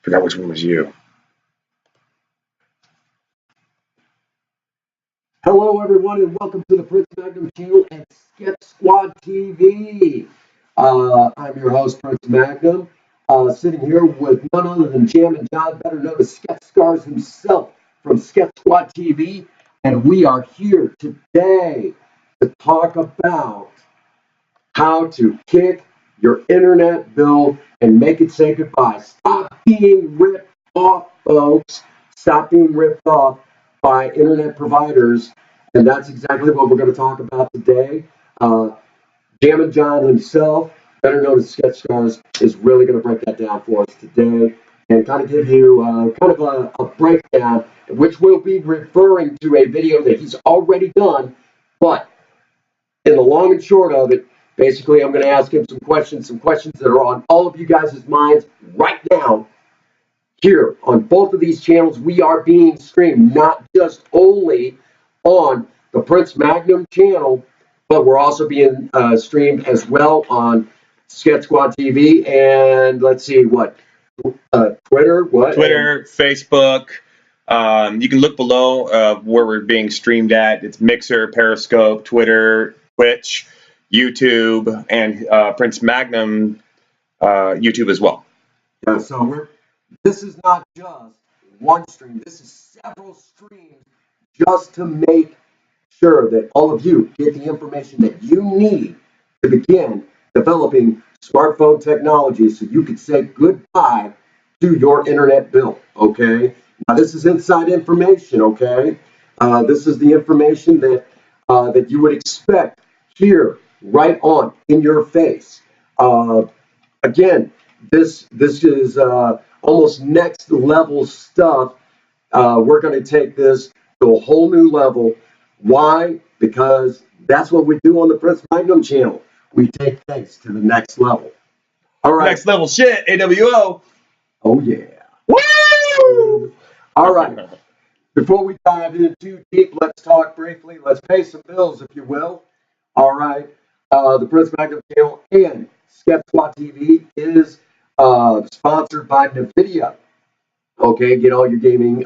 forgot which one was you. Hello, everyone, and welcome to the Prince Magnum channel and SketchSquadTV. I'm your host, Prince Magnum, sitting here with none other than Jammin' John, better known as Sketch Scars himself from SketchSquadTV, and we are here today to talk about how to kick your internet bill and make it say goodbye. Stop being ripped off, folks. Stop being ripped off by internet providers, and that's exactly what we're going to talk about today. Jammin' John himself, better known as Sketch Scars, is really going to break that down for us today and kind of give you a breakdown, which will be referring to a video that he's already done, but in the long and short of it, basically I'm going to ask him some questions that are on all of you guys' minds right now. Here on both of these channels, we are being streamed not just only on the Prince Magnum channel, but we're also being streamed as well on Sketch Squad TV and let's see Twitter, Facebook. You can look below where we're being streamed at. It's Mixer, Periscope, Twitter, Twitch, YouTube, and Prince Magnum YouTube as well. Yeah, so this is not just one stream. This is several streams just to make sure that all of you get the information that you need to begin developing smartphone technology so you can say goodbye to your internet bill, okay? Now, this is inside information, okay? This is the information that you would expect here, right on, in your face. Again, this is almost next level stuff. We're going to take this to a whole new level. Why? Because that's what we do on the Prince Magnum channel. We take things to the next level. All right. Next level shit, AWO. Oh, yeah. Woo! All right. Before we dive in too deep, let's talk briefly. Let's pay some bills, if you will. All right. The Prince Magnum channel and Sketch Squad TV is sponsored by NVIDIA. Okay, get all your gaming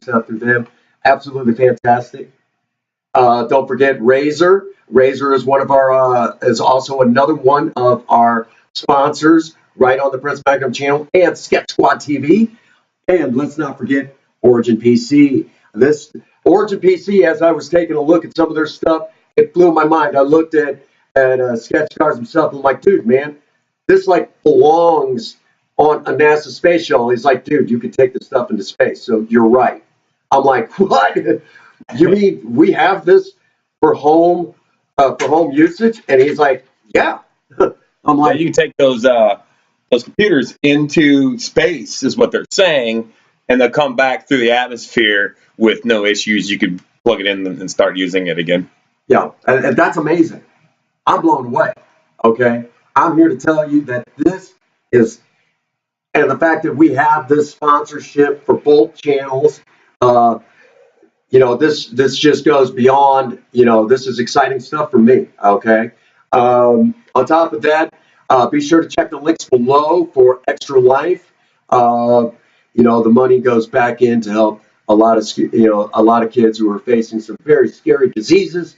stuff through them. Absolutely fantastic. Don't forget Razer. Razer is is also another one of our sponsors right on the Prince Magnum channel and Sketch Squad TV. And let's not forget Origin PC. This Origin PC, as I was taking a look at some of their stuff, it blew my mind. I looked at Sketch Scars himself. I'm like, dude, man, this like belongs on a NASA space shuttle. He's like, dude, you can take this stuff into space. So you're right. I'm like, what? You mean we have this for home usage? And he's like, yeah. I'm like, you can take those computers into space, is what they're saying, and they'll come back through the atmosphere with no issues. You can plug it in and start using it again. Yeah, and that's amazing. I'm blown away. Okay, I'm here to tell you that this is, and the fact that we have this sponsorship for both channels, this just goes beyond. This is exciting stuff for me. Okay. On top of that, be sure to check the links below for Extra Life. The money goes back in to help a lot of kids who are facing some very scary diseases.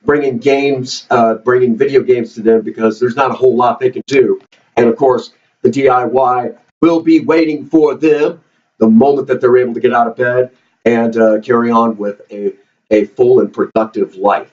Bringing video games to them because there's not a whole lot they can do. And of course, the DIY will be waiting for them the moment that they're able to get out of bed and carry on with a full and productive life.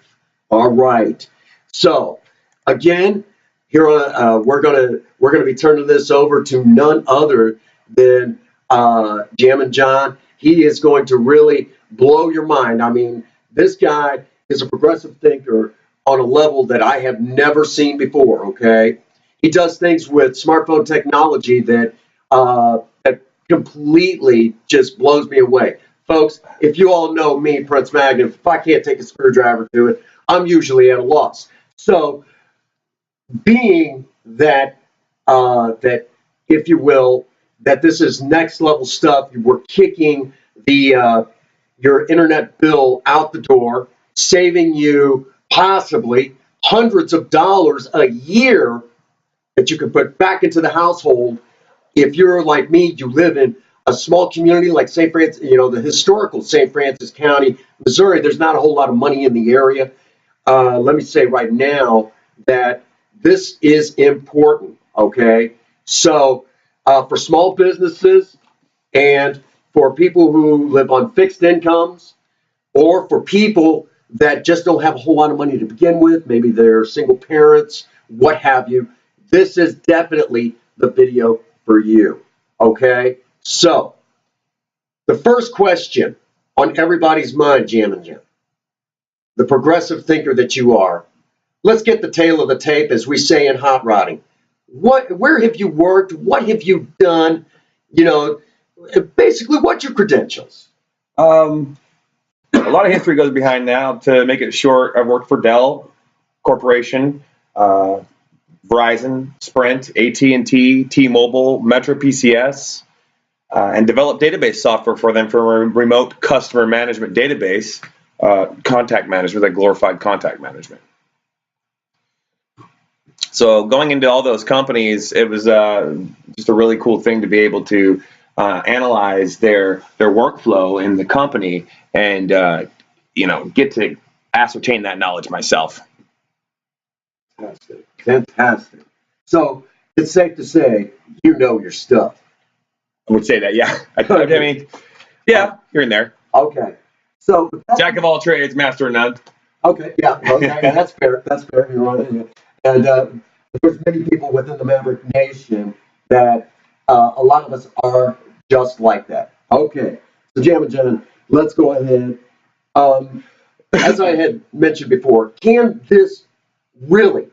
All right. So again, here we're gonna be turning this over to none other than Jammin' John. He is going to really blow your mind. I mean, this guy is a progressive thinker on a level that I have never seen before, okay? He does things with smartphone technology that completely just blows me away. Folks, if you all know me, Prince Magnum, if I can't take a screwdriver to it, I'm usually at a loss. So, being that, if you will, that this is next level stuff, we're kicking your internet bill out the door, saving you possibly hundreds of dollars a year that you can put back into the household if you're like me, you live in a small community like St. Francis, the historical St. Francis County, Missouri, there's not a whole lot of money in the area. Let me say right now that this is important, okay? So for small businesses and for people who live on fixed incomes, or for people that just don't have a whole lot of money to begin with, maybe they're single parents, what have you, this is definitely the video for you, okay? So, the first question on everybody's mind, Jam and Jim, the progressive thinker that you are, let's get the tail of the tape, as we say in hot rodding. Where have you worked? What have you done? Basically, what's your credentials? A lot of history goes behind now. To make it short, I've worked for Dell Corporation, Verizon, Sprint, AT&T, T-Mobile, Metro PCS, and developed database software for them for a remote customer management database, contact management, like glorified contact management. So going into all those companies, it was just a really cool thing to be able to analyze their workflow in the company and get to ascertain that knowledge myself. Fantastic. So it's safe to say you know your stuff. I would say that, yeah. I mean, yeah, here and there. Okay. So jack of all trades, master of none. Okay, yeah, okay, that's fair. That's fair. You're on it. And there's many people within the Maverick Nation that a lot of us are just like that. Okay, so Jam and Jen, let's go ahead. As I had mentioned before, can this really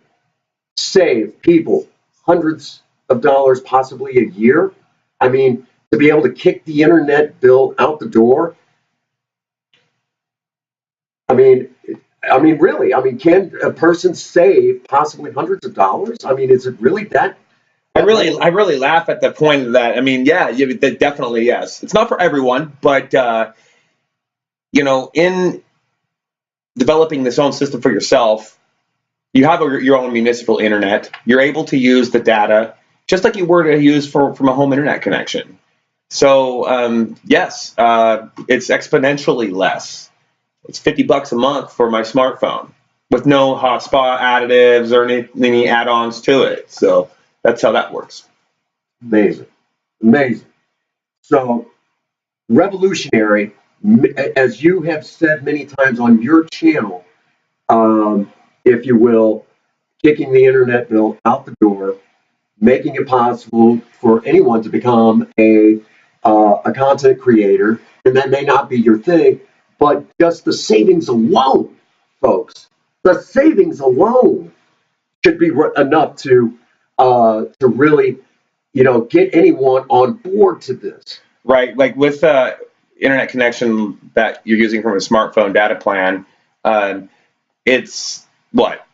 save people hundreds of dollars, possibly a year? I mean, to be able to kick the internet bill out the door. I mean, really? I mean, can a person save possibly hundreds of dollars? I mean, is it really that? I really laugh at the point of that. I mean, yeah, definitely yes. It's not for everyone, but in developing this own system for yourself, you have your own municipal internet. You're able to use the data just like you were to use from a home internet connection. So yes, it's exponentially less. It's $50 a month for my smartphone with no hotspot additives or any add-ons to it. So that's how that works. Amazing. Amazing. So revolutionary, as you have said many times on your channel, if you will, kicking the internet bill out the door, making it possible for anyone to become a content creator, and that may not be your thing, but just the savings alone, folks, the savings alone should be enough to really, get anyone on board to this. Right, like with internet connection that you're using from a smartphone data plan, it's what?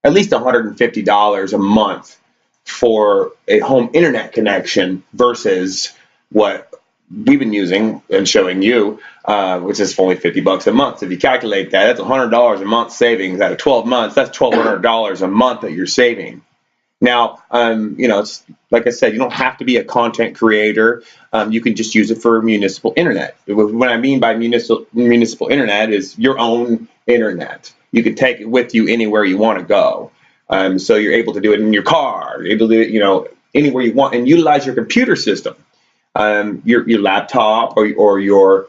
At least $150 a month for a home internet connection versus what we've been using and showing you, which is only $50 a month. So if you calculate that, that's $100 a month savings out of 12 months. That's $1,200 a month that you're saving. Now, it's like I said, you don't have to be a content creator. You can just use it for municipal internet. What I mean by municipal internet is your own internet. You can take it with you anywhere you want to go. So you're able to do it in your car, you're able to do it, anywhere you want, and utilize your computer system, your laptop or your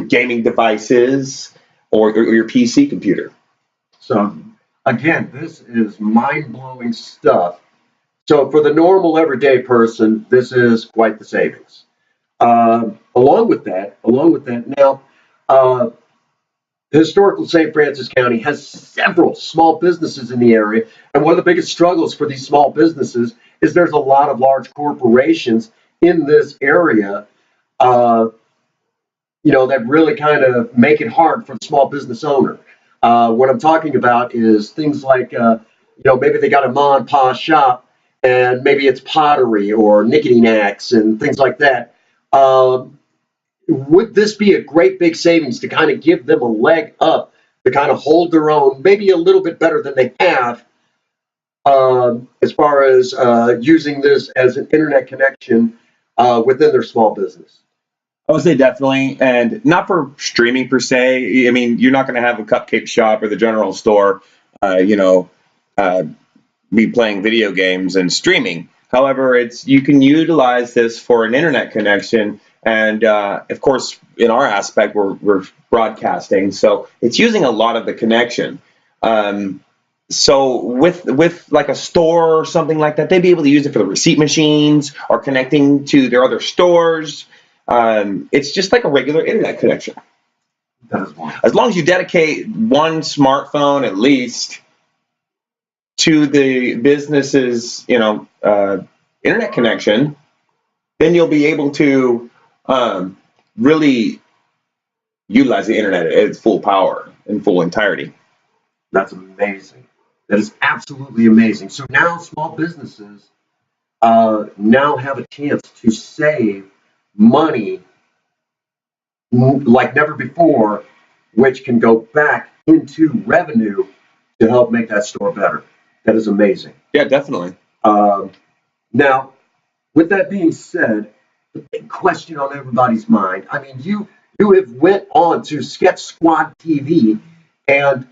gaming devices or your PC computer. So again, this is mind-blowing stuff. So for the normal everyday person, this is quite the savings. Along with that, now, the historical St. Francis County has several small businesses in the area, and one of the biggest struggles for these small businesses is there's a lot of large corporations in this area, that really kind of make it hard for the small business owner. What I'm talking about is things like, maybe they got a mom and pop shop, and maybe it's pottery or nicotine acts and things like that. Would this be a great big savings to kind of give them a leg up to kind of hold their own, maybe a little bit better than they have, as far as using this as an internet connection within their small business? I would say definitely, and not for streaming per se. I mean, you're not going to have a cupcake shop or the general store, you know, be playing video games and streaming. However, you can utilize this for an internet connection, and of course, in our aspect, we're broadcasting, so it's using a lot of the connection. So with like a store or something like that, they'd be able to use it for the receipt machines or connecting to their other stores. It's just like a regular internet connection. As long as you dedicate one smartphone at least to the business's, internet connection, then you'll be able to really utilize the internet at its full power in full entirety. That's amazing. That is absolutely amazing. So now small businesses now have a chance to save money like never before, which can go back into revenue to help make that store better. That is amazing. Yeah, definitely. Now, with that being said, the big question on everybody's mind, I mean, you have went on to SketchSquadTV and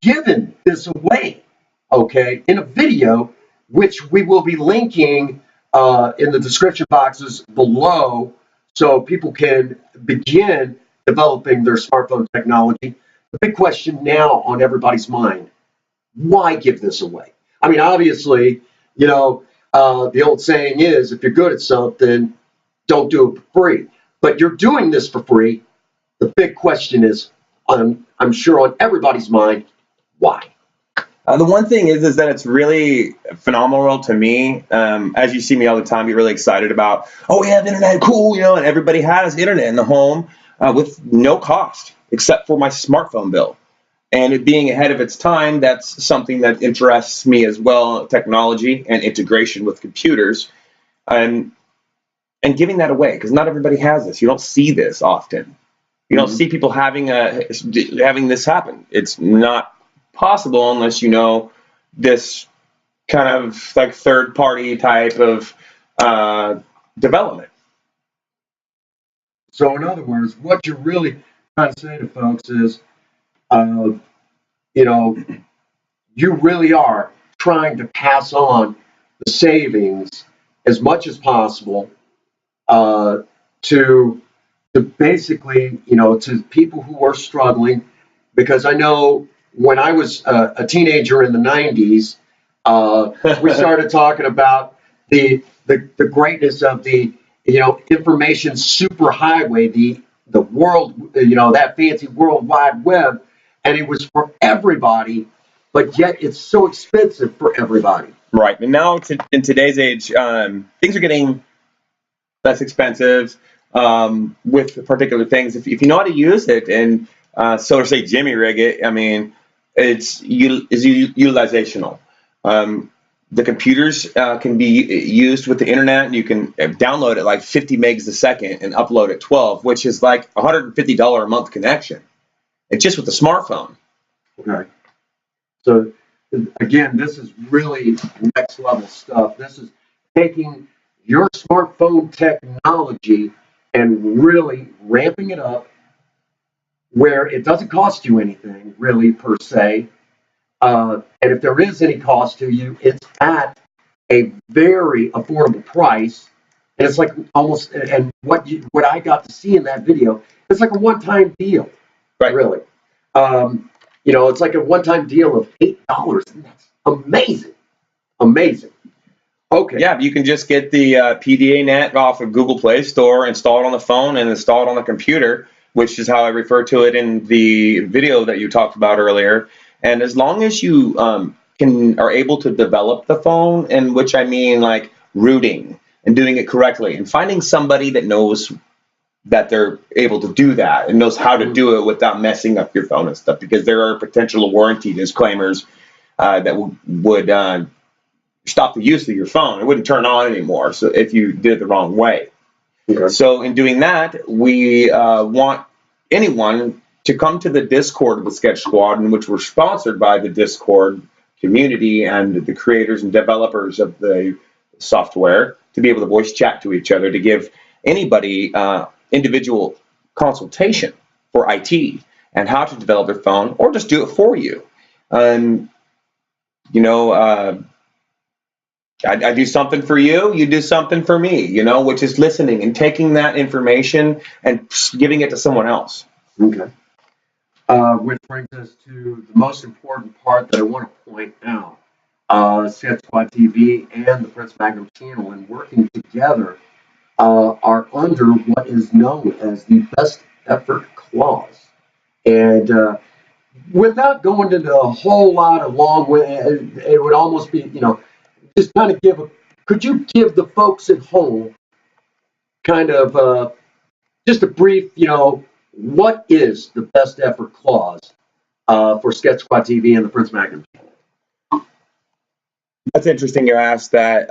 given this away, okay, in a video, which we will be linking in the description boxes below so people can begin developing their smartphone technology. The big question now on everybody's mind, why give this away? I mean, obviously, the old saying is, if you're good at something, don't do it for free. But you're doing this for free. The big question is, I'm sure on everybody's mind, why? The one thing is that it's really phenomenal to me. As you see me all the time, get really excited about, oh, we have internet, cool, and everybody has internet in the home with no cost except for my smartphone bill. And it being ahead of its time, that's something that interests me as well, technology and integration with computers, and giving that away, because not everybody has this. You don't see this often. You don't see people having this happen. It's not possible unless you know this kind of like third party type of development. So in other words, what you're really trying to say to folks is, you really are trying to pass on the savings as much as possible to basically, to people who are struggling. Because I know when I was a teenager in the 90s, we started talking about the greatness of the information superhighway, the world, that fancy World Wide Web, and it was for everybody, but yet it's so expensive for everybody. Right, and now in today's age, things are getting less expensive with particular things. If you know how to use it and so to say jimmy rig it, I mean, it's utilizational. The computers can be used with the internet, and you can download it like 50 megs a second and upload it 12, which is like $150 a month connection. It's just with the smartphone. Okay. So again, this is really next level stuff. This is taking your smartphone technology and really ramping it up where it doesn't cost you anything really per se. And if there is any cost to you, it's at a very affordable price. And it's like almost, and what I got to see in that video, it's like a one-time deal, right? Really. It's like a one-time deal of $8, and that's amazing. Amazing. Okay. Yeah, you can just get the PDA net off of Google Play Store, install it on the phone, and install it on the computer, which is how I refer to it in the video that you talked about earlier. And as long as you are able to develop the phone, and which I mean like rooting and doing it correctly, and finding somebody that knows that they're able to do that and knows how to do it without messing up your phone and stuff, because there are potential warranty disclaimers that would stop the use of your phone. It wouldn't turn on anymore. So if you did it the wrong way. Okay. So in doing that, we want anyone to come to the Discord with Sketch Squad, in which we're sponsored by the Discord community and the creators and developers of the software to be able to voice chat to each other, to give anybody individual consultation for IT and how to develop their phone, or just do it for you. You know, I do something for you, you do something for me, you know, which is listening and taking that information and giving it to someone else. Okay. Which brings us to the most important part that I want to point out. SketchSquadTV and the Prince Magnum channel, and working together, are under what is known as the best effort clause. And without going into a whole lot of long way, it would almost be, just kind of could you give the folks at home kind of just a brief, what is the best effort clause for SketchSquadTV and the Prince Magnum channel? That's interesting you asked that.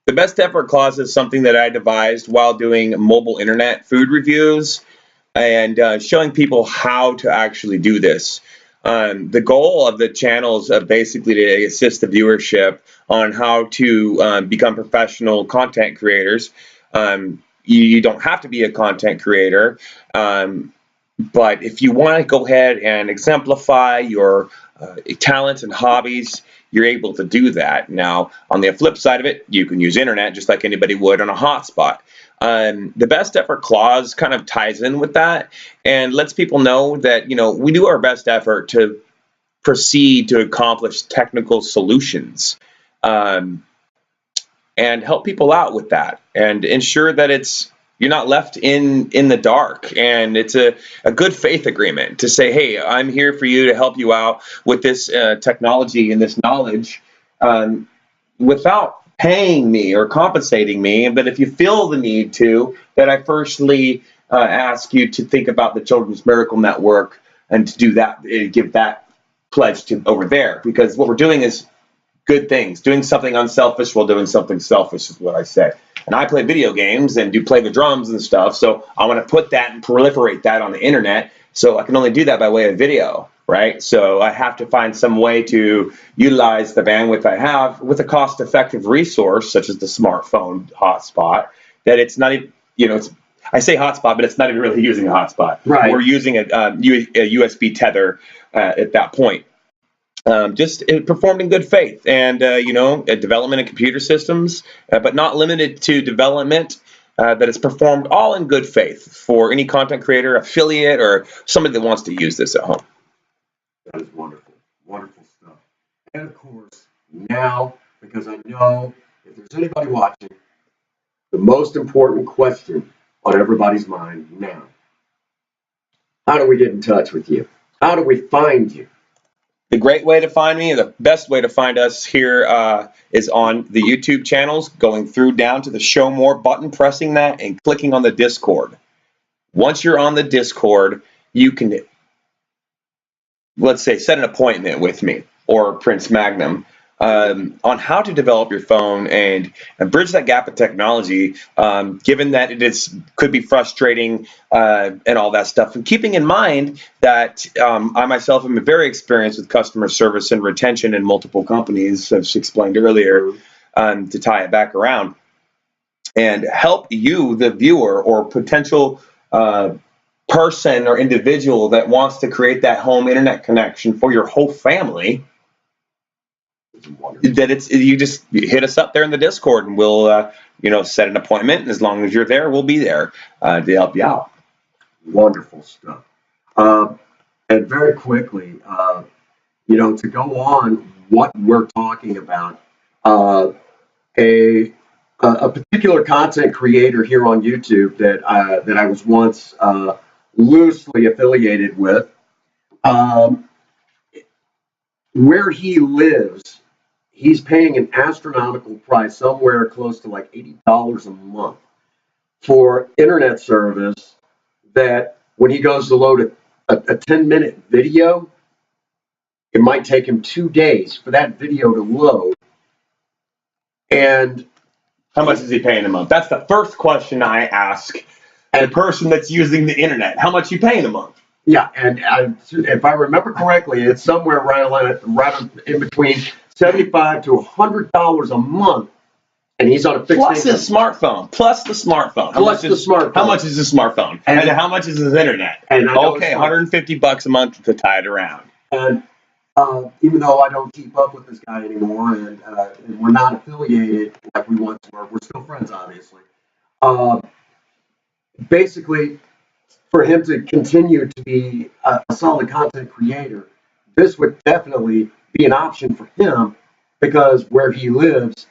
The best effort clause is something that I devised while doing mobile internet food reviews and showing people how to actually do this. The goal of the channel is basically to assist the viewership on how to become professional content creators. You don't have to be a content creator, but if you want to go ahead and exemplify your talents and hobbies, you're able to do that. Now, on the flip side of it, you can use internet just like anybody would on a hotspot. The best effort clause kind of ties in with that and lets people know that, we do our best effort to proceed to accomplish technical solutions, and help people out with that and ensure that you're not left in the dark. And it's a good faith agreement to say, hey, I'm here for you to help you out with this technology and this knowledge, without paying me or compensating me. But if you feel the need to, that I firstly ask you to think about the Children's Miracle Network and to do that, give that pledge to over there, because what we're doing is good things, doing something unselfish while doing something selfish is what I say. And I play video games and do play the drums and stuff, so I want to put that and proliferate that on the internet, so I can only do that by way of video, right? So I have to find some way to utilize the bandwidth I have with a cost-effective resource such as the smartphone hotspot, that it's not even, I say hotspot, but it's not even really using a hotspot. Right. We're using a USB tether at that point. Just performed in good faith, and development of computer systems, but not limited to development, that is performed all in good faith for any content creator, affiliate, or somebody that wants to use this at home. That is wonderful, wonderful stuff. And of course, now, because I know if there's anybody watching, the most important question on everybody's mind now: how do we get in touch with you? How do we find you? The great way to find me, the best way to find us here is on the YouTube channels, going through down to the Show More button, pressing that, and clicking on the Discord. Once you're on the Discord, you can, let's say, set an appointment with me or Prince Magnum on how to develop your phone and bridge that gap of technology, given that could be frustrating and all that stuff. And keeping in mind that I myself am very experienced with customer service and retention in multiple companies, as explained earlier, to tie it back around and help you, the viewer or potential person or individual that wants to create that home internet connection for your whole family. That you just hit us up there in the Discord, and we'll set an appointment. And as long as you're there, we'll be there to help you out. Wonderful stuff. And very quickly, to go on what we're talking about, a particular content creator here on YouTube that I was once loosely affiliated with, where he lives, he's paying an astronomical price, somewhere close to like $80 a month, for internet service, that when he goes to load a 10-minute video, it might take him 2 days for that video to load. And how much is he paying a month? That's the first question I ask a person that's using the internet. How much you paying a month? Yeah, and if I remember correctly, it's somewhere right in between $75 to $100 a month, and he's on a fixed Plus income. his smartphone. Plus the smartphone. Plus the smartphone. How much is his smarphone? And how much is his internet? And I know okay, $150 a month to tie it around. And even though I don't keep up with this guy anymore, and we're not affiliated like we once were, we're still friends, obviously. Basically, for him to continue to be a solid content creator, this would definitely be an option for him because where he lives,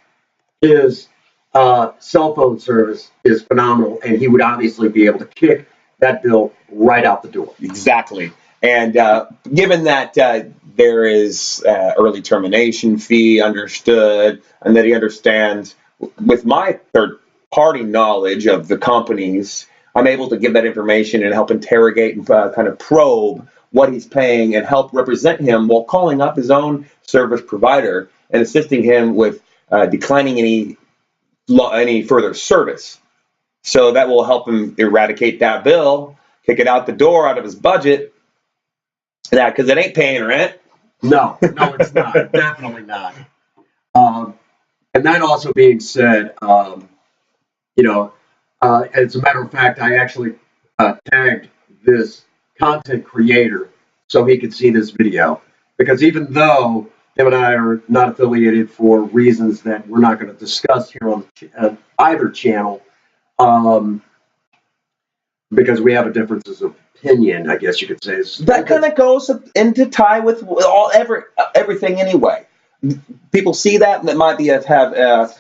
his cell phone service is phenomenal, and he would obviously be able to kick that bill right out the door. Exactly. And given that there is early termination fee understood, and that he understands with my third-party knowledge of the companies, I'm able to give that information and help interrogate and kind of probe what he's paying and help represent him while calling up his own service provider and assisting him with declining any further service. So that will help him eradicate that bill, kick it out the door out of his budget. That because it ain't paying rent. No, it's not. Definitely not. And that also being said, as a matter of fact, I actually tagged this content creator so he could see this video. Because even though him and I are not affiliated for reasons that we're not going to discuss here on either channel, because we have a differences of opinion, I guess you could say. That kind of goes into tie with everything anyway. People see that, and that might have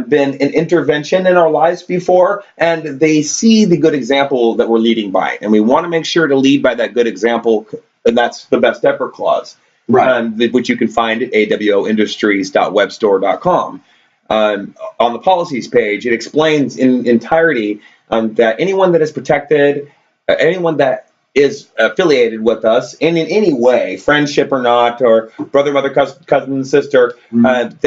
been an intervention in our lives before, and they see the good example that we're leading by. And we want to make sure to lead by that good example, and that's the best ever clause, right? Which you can find at awoindustries.webstore.com. On the policies page, it explains in entirety that anyone that is protected, anyone that is affiliated with us in any way, friendship or not, or brother, mother, cousin, sister, that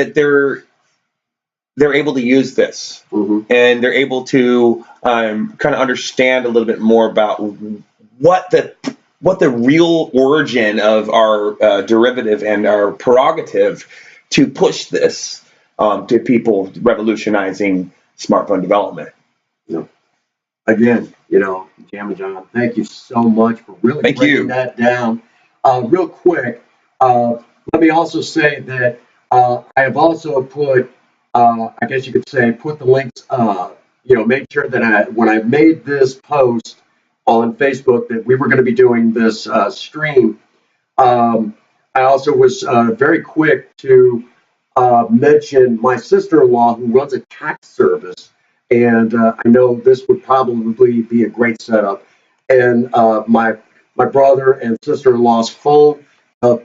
they're able to use this, and they're able to kind of understand a little bit more about what the real origin of our derivative and our prerogative to push this to people, revolutionizing smartphone development. Again, Jam and John, thank you so much for really breaking that down. Real quick, let me also say that I have also put, I guess you could say, put the links, make sure that when I made this post on Facebook that we were going to be doing this stream, I also was very quick to mention my sister-in-law who runs a tax service. And I know this would probably be a great setup. And my brother and sister-in-law's phone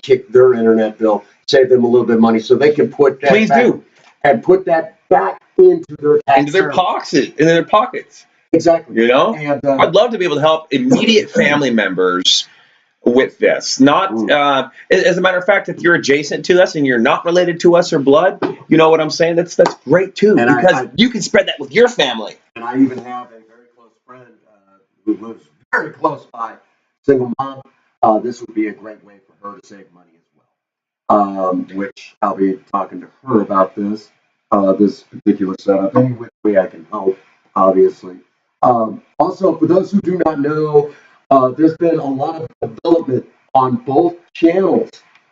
kicked their internet bill, saved them a little bit of money, so they can put that put that back into their pockets. Exactly. And I'd love to be able to help immediate family members with this. Not as a matter of fact, if you're adjacent to us and you're not related to us or blood, you know what I'm saying? That's great too, and because you can spread that with your family. And I even have a very close friend who lives very close by, single mom. This would be a great way for her to save money as well. Which I'll be talking to her about this particular setup, any which way I can help, obviously. Also, for those who do not know, there's been a lot of development on both channels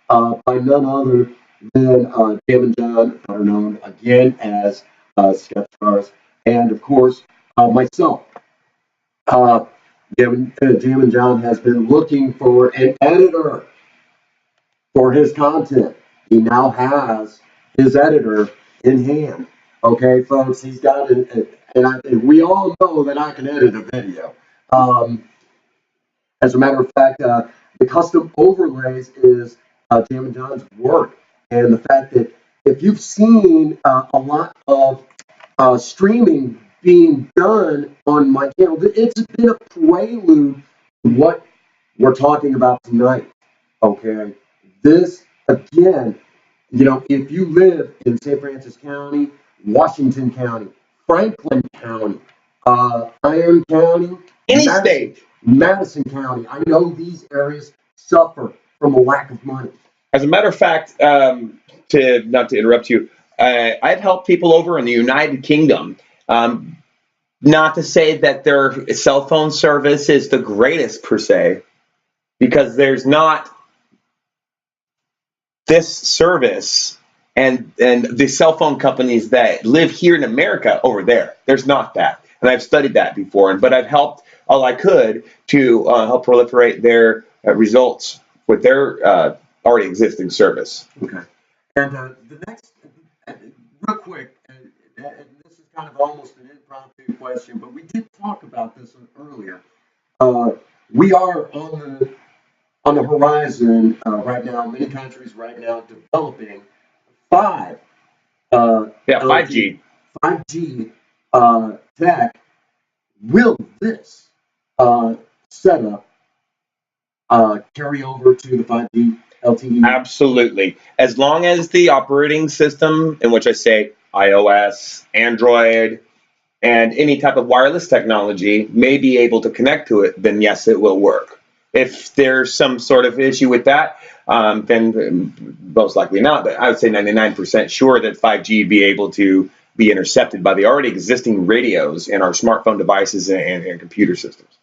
by none other than Jam and John, better known again as SketchSquadTV, and of course myself. Jam and John has been looking for an editor for his content. He now has his editor in hand. Okay, folks, he's got it, and we all know that I can edit a video. As a matter of fact, the custom overlays is Jam and John's work, and the fact that if you've seen a lot of streaming being done on my channel, it's been a prelude to what we're talking about tonight. Okay, this again, if you live in St. Francis County, Washington County, Franklin County, Iron County, any state, Madison County. I know these areas suffer from a lack of money. As a matter of fact, to not to interrupt you, I've helped people over in the United Kingdom. Not to say that their cell phone service is the greatest per se, because there's not this service and the cell phone companies that live here in America over there. There's not that, and I've studied that before. But I've helped all I could to help proliferate their results with their already existing service. Okay. And the next, real quick, and this is kind of almost an impromptu question, but we did talk about this earlier. We are on the horizon right now. Many countries right now developing 5G. 5G tech. Will this setup carry over to the 5G LTE? Absolutely. As long as the operating system, in which I say iOS, Android, and any type of wireless technology may be able to connect to it, then yes, it will work. If there's some sort of issue with that, then most likely not. But I would say 99% sure that 5G be able to be intercepted by the already existing radios in our smartphone devices and computer systems.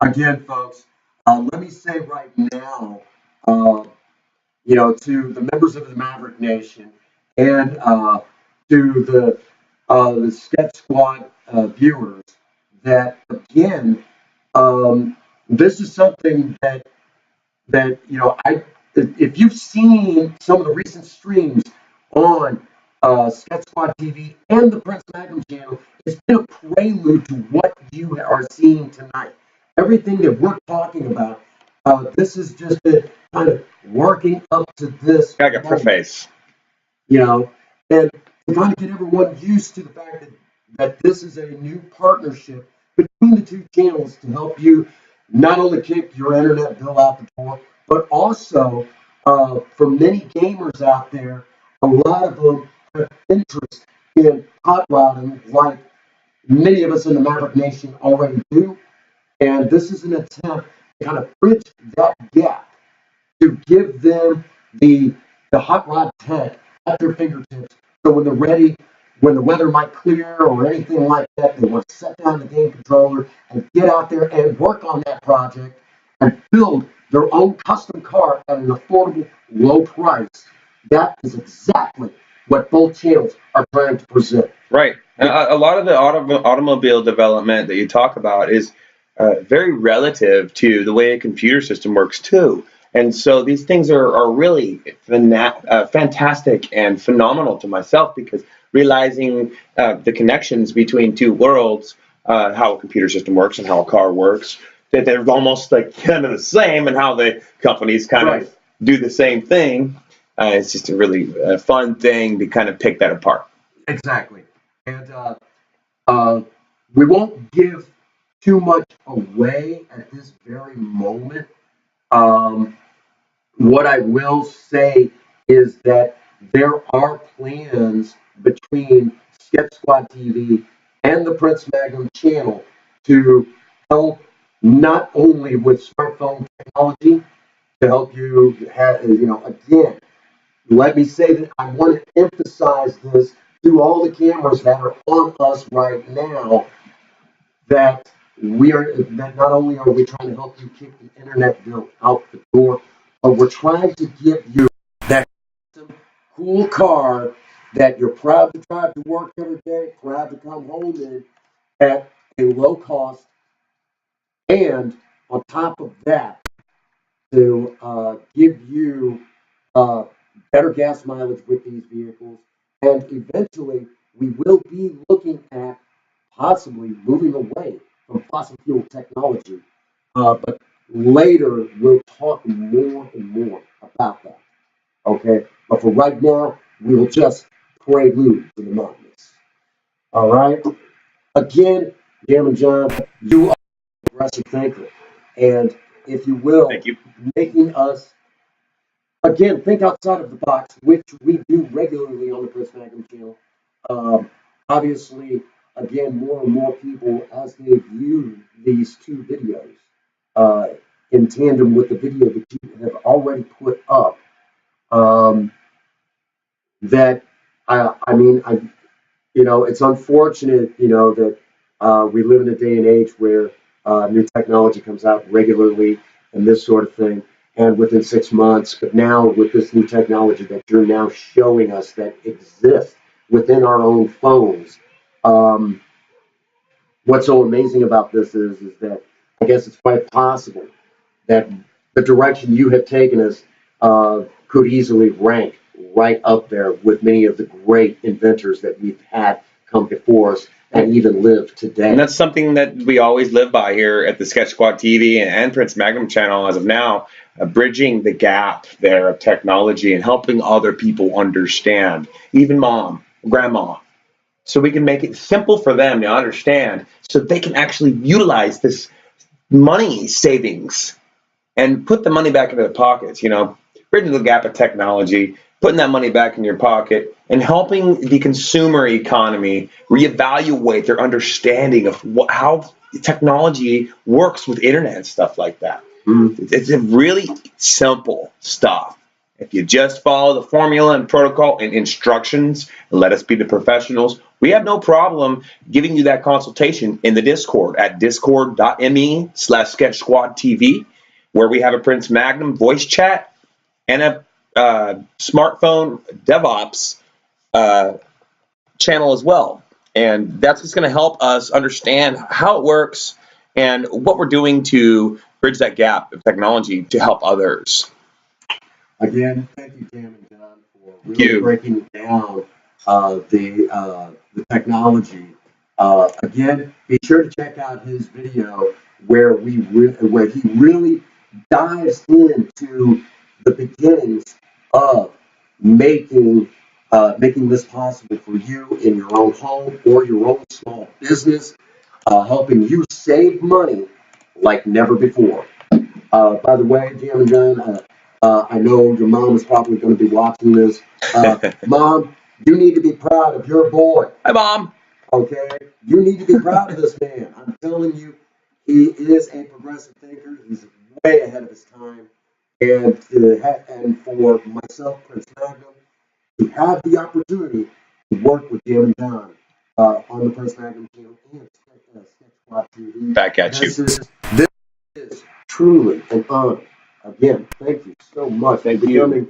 Again, folks, let me say right now, to the members of the Maverick Nation and to the Sketch Squad viewers, that again, this is something that if you've seen some of the recent streams on SketchSquadTV and the Prince Magnum channel, it's been a prelude to what you are seeing tonight. Everything that we're talking about, this is just been kind of working up to this. I got preface. And to kind of get everyone used to the fact that this is a new partnership between the two channels to help you not only kick your internet bill out the door, but also for many gamers out there, a lot of them have interest in hot rodding, like many of us in the Maverick Nation already do. And this is an attempt to kind of bridge that gap to give them the hot rod tech at their fingertips. So when they're ready, when the weather might clear or anything like that, they want to set down the game controller and get out there and work on that project and build their own custom car at an affordable, low price. That is exactly what both channels are trying to present. Right. A lot of the automobile development that you talk about is very relative to the way a computer system works too. And so these things are really fantastic and phenomenal to myself, because realizing the connections between two worlds, how a computer system works and how a car works, that they're almost like kind of the same, and how the companies kind of do the same thing. It's just a really fun thing to kind of pick that apart. Exactly. And we won't give too much away at this very moment. What I will say is that there are plans between Sketch Squad TV and the Prince Magnum channel to help not only with smartphone technology, to help you have, again, let me say that I want to emphasize this to all the cameras that are on us right now, that not only are we trying to help you kick the internet bill out the door, but we're trying to give you that cool car that you're proud to drive to work every day, proud to come home in at a low cost, and on top of that, to give you better gas mileage with these vehicles. And eventually, we will be looking at possibly moving away from fossil fuel technology. But later, we'll talk more and more about that. Okay? But for right now, we will just prelude to the madness. All right? Again, Jam and John, you are a progressive thinker. And if you will, Thank you. making us, again, think outside of the box, which we do regularly on the Prince Magnum channel. Obviously, again, more and more people, as they view these two videos, in tandem with the video that you have already put up, um, that I mean, it's unfortunate, that we live in a day and age where new technology comes out regularly and this sort of thing, and within 6 months. But now with this new technology that you're now showing us that exists within our own phones, um, what's so amazing about this is that I guess it's quite possible that the direction you have taken us could easily rank right up there with many of the great inventors that we've had come before us and even live today. And that's something that we always live by here at the Sketch Squad TV and Prince Magnum channel as of now, bridging the gap there of technology and helping other people understand, even mom, grandma, so we can make it simple for them to understand so they can actually utilize this money savings and put the money back into their pockets, bridging the gap of technology, putting that money back in your pocket, and helping the consumer economy reevaluate their understanding of how technology works with internet and stuff like that. Mm-hmm. It's a really simple stuff. If you just follow the formula and protocol and instructions, and let us be the professionals, we have no problem giving you that consultation in the Discord at discord.me/SketchSquadTV, where we have a Prince Magnum voice chat and a smartphone DevOps channel as well. And that's what's going to help us understand how it works and what we're doing to bridge that gap of technology to help others. Again, thank you, Tam and John, for really breaking down the technology. Again, be sure to check out his video where he really dives into the beginnings of making this possible for you in your own home or your own small business, helping you save money like never before. By the way, Jam and John, I know your mom is probably going to be watching this. Mom, you need to be proud of your boy. Hi, Mom. Okay? You need to be proud of this man. I'm telling you, he is a progressive thinker. He's way ahead of his time. And for myself, Prince Magnum, to have the opportunity to work with Jam and John on the Prince Magnum channel and SketchSquadTV. Back at you. This is truly an honor. Again, thank you so much for becoming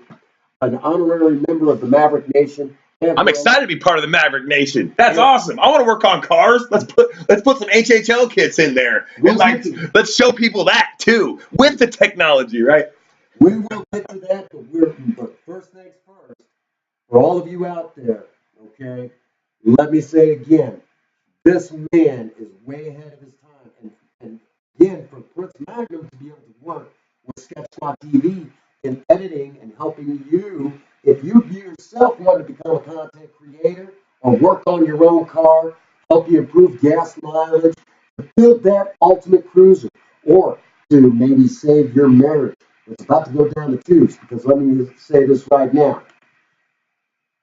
an honorary member of the Maverick Nation. I'm excited to be part of the Maverick Nation. That's awesome. I want to work on cars. Let's put some HHL kits in there. Let's show people that too with the technology, right? We will get to that, but first things first. For all of you out there, okay, let me say again, this man is way ahead of his time. And again, for Prince Magnum to be able to work with Sketch Squad TV in editing and helping you, if you yourself want to become a content creator or work on your own car, help you improve gas mileage, to build that ultimate cruiser, or to maybe save your marriage. It's about to go down the tubes, because let me say this right now.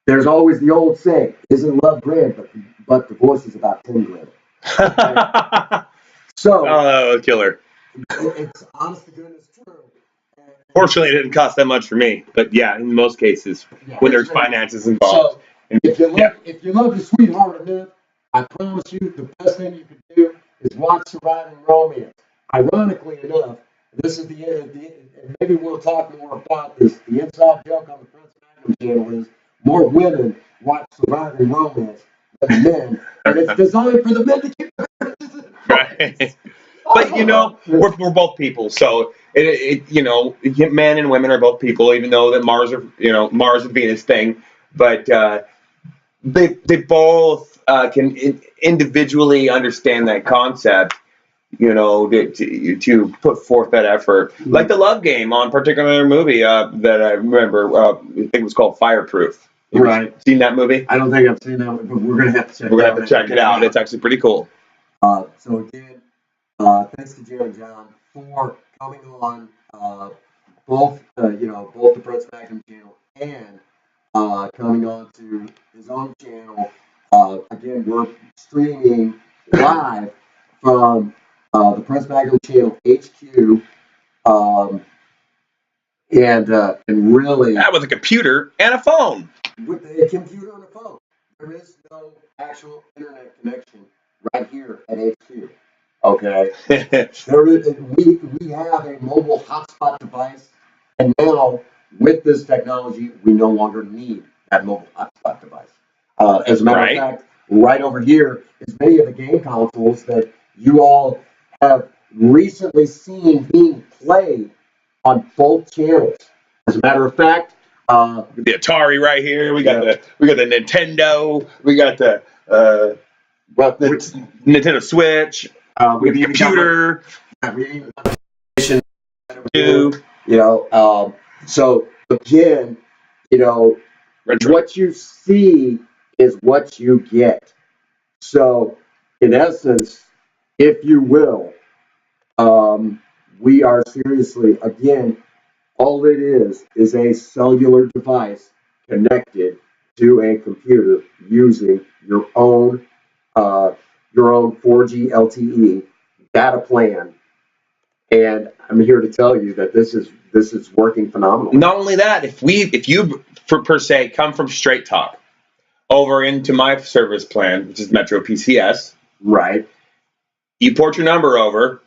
There's always the old saying, isn't love grand, but divorce is about 10 grand. Okay? So, oh, killer. It's honest to goodness true. Fortunately, it didn't cost that much for me, but yeah, in most cases, when there's finances involved. So, if you love your sweetheart enough, I promise you the best thing you can do is watch Surviving Romance. Ironically enough, this is and maybe we'll talk more about this. The inside joke on the Prince Magnum channel is more women watch Surviving Romance than men, and it's designed for the men to keep. Right. But we're both people, so men and women are both people, even though that Mars and Venus thing. But they both can individually understand that concept, to put forth that effort. Like the Love Game on a particular movie that I remember. I think it was called Fireproof. Right. Seen that movie? I don't think I've seen that one, but we're gonna have to check. We're gonna have to check it out. It's actually pretty cool. So again, thanks to Jerry John for coming on both the Prince Magnum channel and coming on to his own channel Again, we're streaming live from the Prince Magnum Channel HQ, and really with a computer and a phone. with a computer and a phone. There is no actual internet connection right here at HQ. Okay, we have a mobile hotspot device, and now with this technology, we no longer need that mobile hotspot device. As a matter of fact, right over here is many of the game consoles that you all have recently seen being played on both channels. As a matter of fact, the Atari right here. We got the Nintendo. We got the Nintendo Switch. With the computer. So again, what you see is what you get. So in essence, if you will, we are seriously, again, all it is a cellular device connected to a computer using your own 4G LTE data plan. And I'm here to tell you that this is working phenomenally. Not only that, if you per se come from Straight Talk over into my service plan, which is Metro PCS, right? You port your number over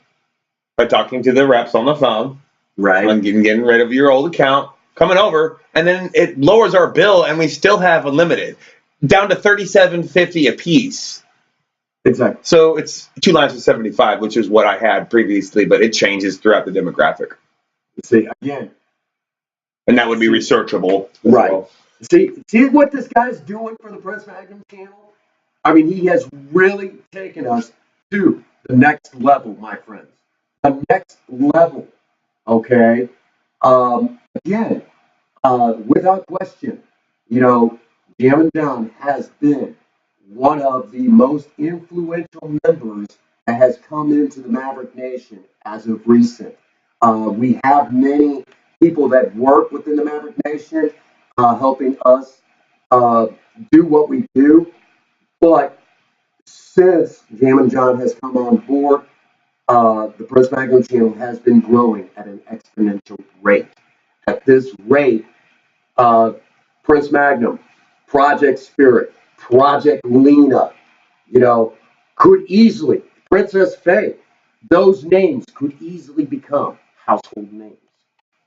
by talking to the reps on the phone, right? And getting rid of your old account, coming over, and then it lowers our bill, and we still have unlimited, down to $37.50 a piece. Exactly. So it's 2 lines for $75, which is what I had previously, but it changes throughout the demographic. See, again. And that would be researchable. Right. Well. See what this guy's doing for the Prince Magnum channel? I mean, he has really taken us to the next level, my friends. The next level. Okay? Again, without question, Jam and John has been one of the most influential members that has come into the Maverick Nation as of recent. We have many people that work within the Maverick Nation helping us do what we do. But since Jam and John has come on board, the Prince Magnum channel has been growing at an exponential rate. At this rate, Prince Magnum, Project Spirit, Project Lena, could easily, Princess Faye, those names could easily become household names.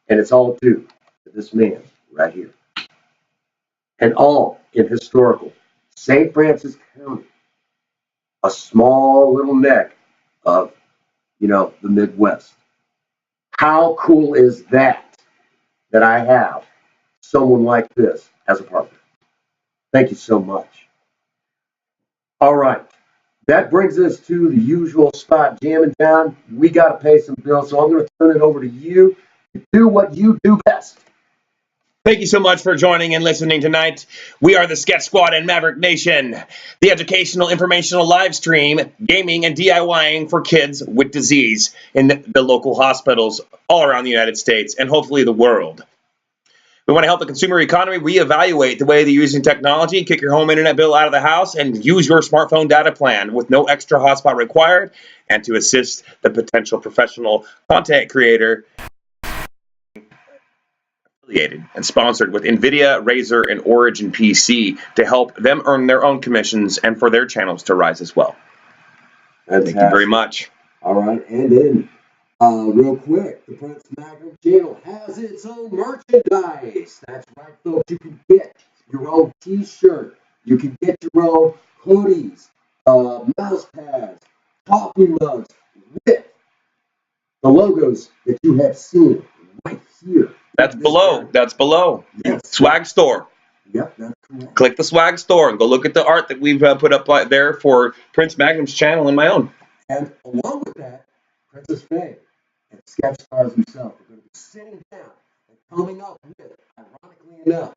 And it's all due to this man right here. And all in historical St. Francis County, a small little neck of, the Midwest. How cool is that I have someone like this as a partner? Thank you so much. All right. That brings us to the usual spot, Jam and John. We got to pay some bills, so I'm going to turn it over to you to do what you do best. Thank you so much for joining and listening tonight. We are the Sketch Squad and Maverick Nation, the educational, informational live stream, gaming, and DIYing for kids with disease in the local hospitals all around the United States and hopefully the world. We want to help the consumer economy reevaluate the way they're using technology, kick your home internet bill out of the house, and use your smartphone data plan with no extra hotspot required, and to assist the potential professional content creator affiliated and sponsored with NVIDIA, Razer, and Origin PC to help them earn their own commissions and for their channels to rise as well. Fantastic. Thank you very much. All right, and then real quick, the Prince Magnum channel has its own merchandise. That's right, folks. You can get your own T-shirt. You can get your own hoodies, mouse pads, coffee mugs with the logos that you have seen right here. That's below. Guy. That's below. Yes. Swag store. Yep, that's correct. Click the swag store and go look at the art that we've put up there for Prince Magnum's channel and my own. And along with that, Princess Faye and Sketch Stars himself are going to be sitting down and coming up with, ironically enough,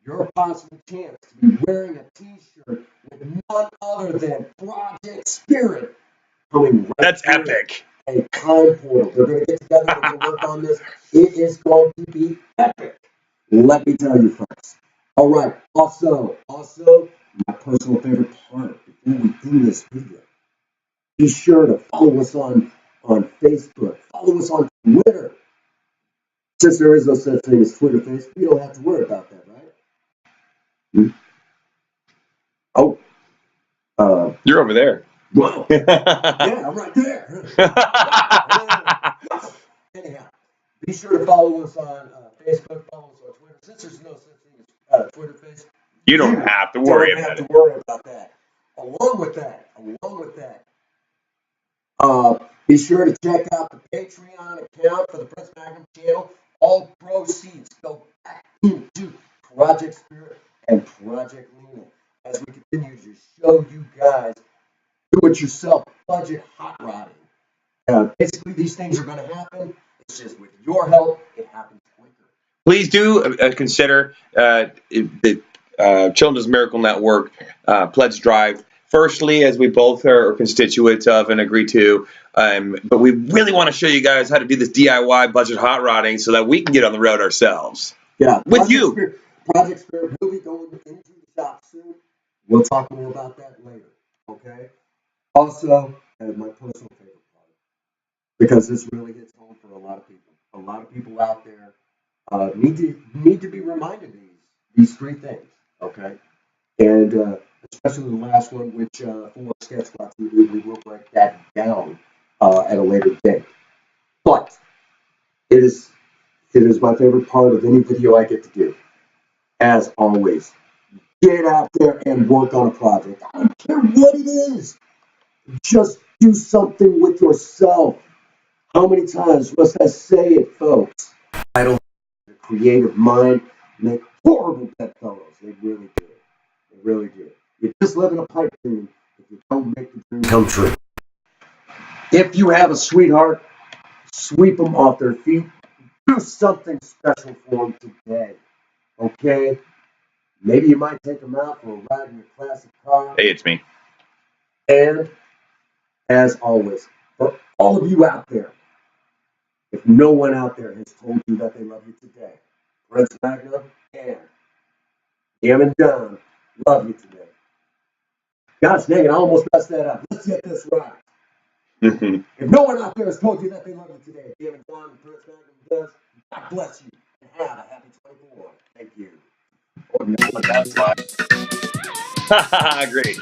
your possible chance to be wearing a T-shirt with none other than Project Spirit coming right. That's epic. A time portal. They're going to get together. They're going to work on this. It is going to be epic. Let me tell you, folks. All right. Also, my personal favorite part before we end this video, be sure to follow us on Facebook, follow us on Twitter. Since there is no such thing as Twitter face, we don't have to worry about that, right? Oh, You're over there. Wow. Yeah, I'm right there. Anyhow, be sure to follow us on Facebook, follow us on Twitter. Since there's no such thing as Twitter face, You don't have to worry about it. Along with that, be sure to check out the Patreon account for the Prince Magnum channel. All proceeds go back into Project Spirit and Project Luna as we continue to show you guys do-it-yourself budget hot rodding. Basically, these things are going to happen. It's just with your help, it happens quicker. Please do consider the Children's Miracle Network pledge drive. Firstly, as we both are constituents of and agree to, but we really want to show you guys how to do this DIY budget hot rodding so that we can get on the road ourselves. Yeah, with you. Project Spirit will be going into the shop soon. We'll talk more about that later. Okay. Also, my personal favorite part, because this really hits home for a lot of people. A lot of people out there need to be reminded these three things. Okay. And especially the last one, which for SketchSquadTV, we will break that down at a later date. But it is my favorite part of any video I get to do. As always, get out there and work on a project. I don't care what it is. Just do something with yourself. How many times must I say it, folks? I don't have a creative mind make horrible bedfellows. They really do. They really do. You just live in a pipe dream if you don't make the dream come true. If you have a sweetheart, sweep them off their feet. Do something special for them today. Okay? Maybe you might take them out for a ride in your classic car. Hey, it's me. And as always, for all of you out there, if no one out there has told you that they love you today, Prince Magnum and Jam and Don love you today. Gosh dang it, I almost messed that up. Let's get this right. If no one out there has told you that they love you today, Jam and Don and Prince Magnum does, God bless you and have a happy 24. Thank you. Great.